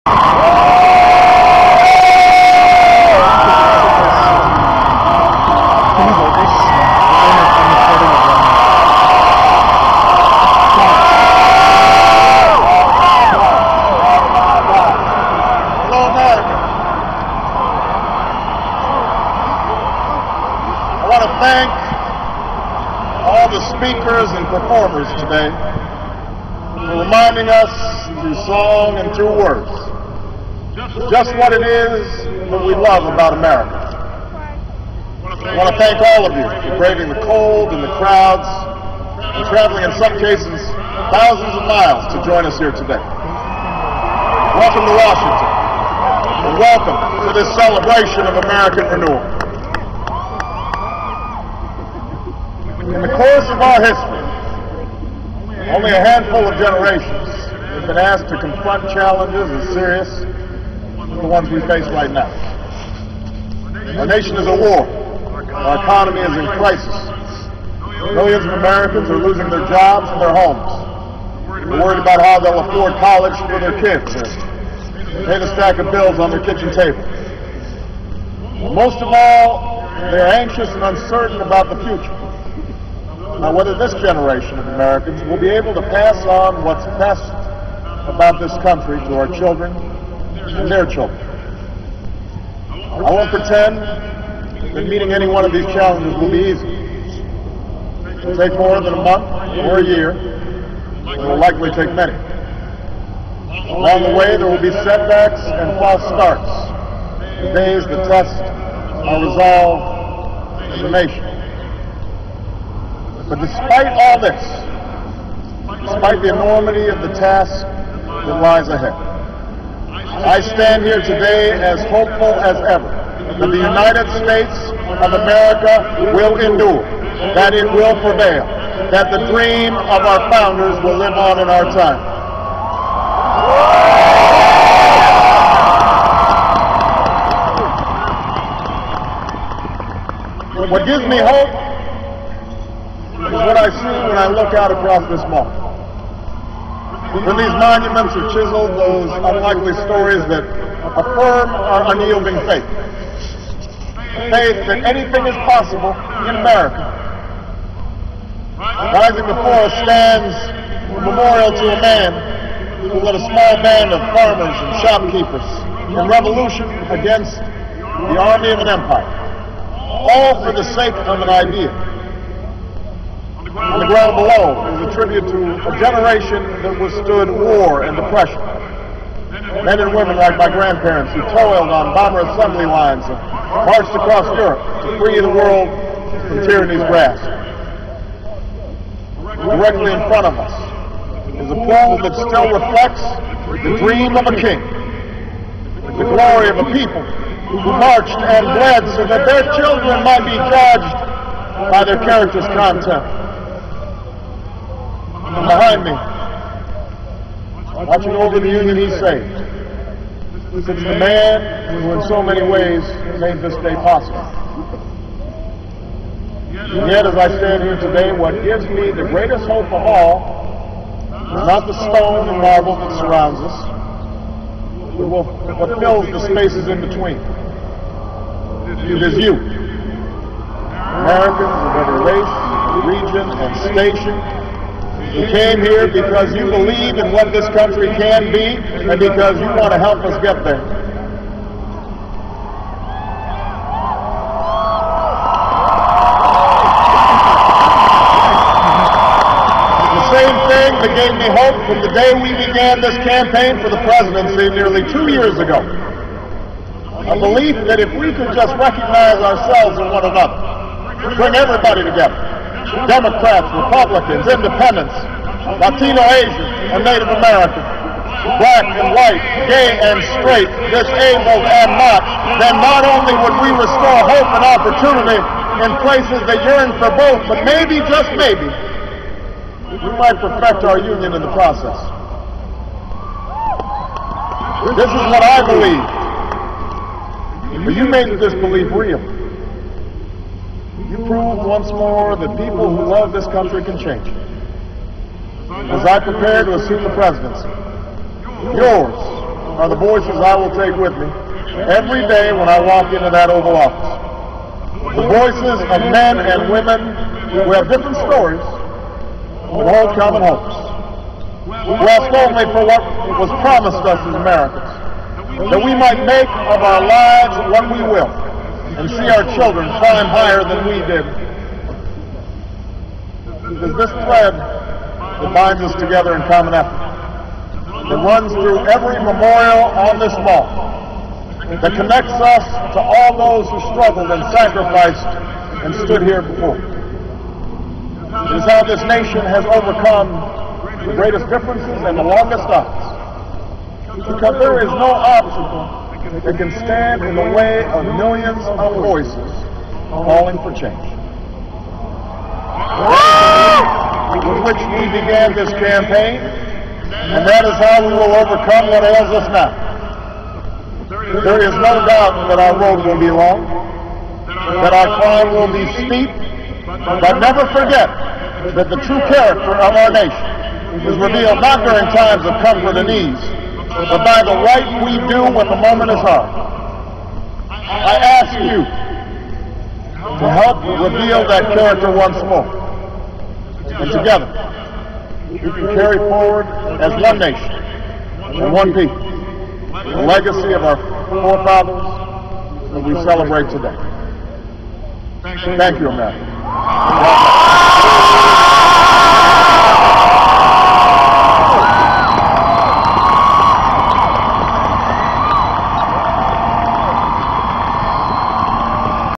Thank all the speakers and performers today for reminding us through song and through words just what it is that we love about America. I want to thank all of you for braving the cold and the crowds and traveling in some cases thousands of miles to join us here today. Welcome to Washington, and welcome to this celebration of American renewal. In the course of our history, only a handful of generations have been asked to confront challenges as serious as the ones we face right now. Our nation is at war. Our economy is in crisis. Millions of Americans are losing their jobs and their homes. They're worried about how they'll afford college for their kids or pay the stack of bills on their kitchen table. Most of all, they're anxious and uncertain about the future. Now, whether this generation of Americans will be able to pass on what's best about this country to our children and their children. I won't pretend that meeting any one of these challenges will be easy. It will take more than a month or a year. It will likely take many. Along the way, there will be setbacks and false starts, the days that test our resolve as a nation. But despite all this, despite the enormity of the task that lies ahead, I stand here today as hopeful as ever that the United States of America will endure, that it will prevail, that the dream of our founders will live on in our time. What gives me hope is what I see when I look out across this mall. When these monuments are chiseled, those unlikely stories that affirm our unyielding faith. Faith that anything is possible in America. Rising before us stands a memorial to a man who led a small band of farmers and shopkeepers in revolution against the army of an empire, all for the sake of an idea. On the ground below is a tribute to a generation that withstood war and depression. Men and women like my grandparents who toiled on bomber assembly lines and marched across Europe to free the world from tyranny's grasp. Directly in front of us is a pool that still reflects the dream of a king, the glory of a people who marched and bled so that their children might be judged by their character's content. And behind me, watching over the Union he saved, sits the man who in so many ways made this day possible. And yet, as I stand here today, what gives me the greatest hope of all is not the stone and marble that surrounds us, but what fills the spaces in between. It is you, Americans of every race, region, and station, who came here because you believe in what this country can be and because you want to help us get there. The same thing that gave me hope from the day we began this campaign for the presidency nearly 2 years ago. A belief that if we could just recognize ourselves in one another, bring everybody together, Democrats, Republicans, Independents, Latino, Asian, and Native American, black and white, gay and straight, disabled and not, then not only would we restore hope and opportunity in places that yearn for both, but maybe, just maybe, we might perfect our union in the process. This is what I believe. But you made this belief real. You proved once more that people who love this country can change. As I prepare to assume the presidency, yours are the voices I will take with me every day when I walk into that Oval Office. The voices of men and women who have different stories but hold common hopes. Who ask only for what was promised us as Americans, that we might make of our lives what we will and see our children climb higher than we did. It is this thread that binds us together in common effort, that runs through every memorial on this mall, that connects us to all those who struggled and sacrificed and stood here before. It is how this nation has overcome the greatest differences and the longest odds, because there is no obstacle that can stand in the way of millions of voices calling for change. With which we began this campaign, and that is how we will overcome what ails us now. There is no doubt that our road will be long, that our climb will be steep, but never forget that the true character of our nation is revealed not during times of comfort and ease, but by the right we do when the moment is hard. I ask you to help reveal that character once more. And together, we can carry forward as one nation and one people the legacy of our forefathers that we celebrate today. Thank you, America.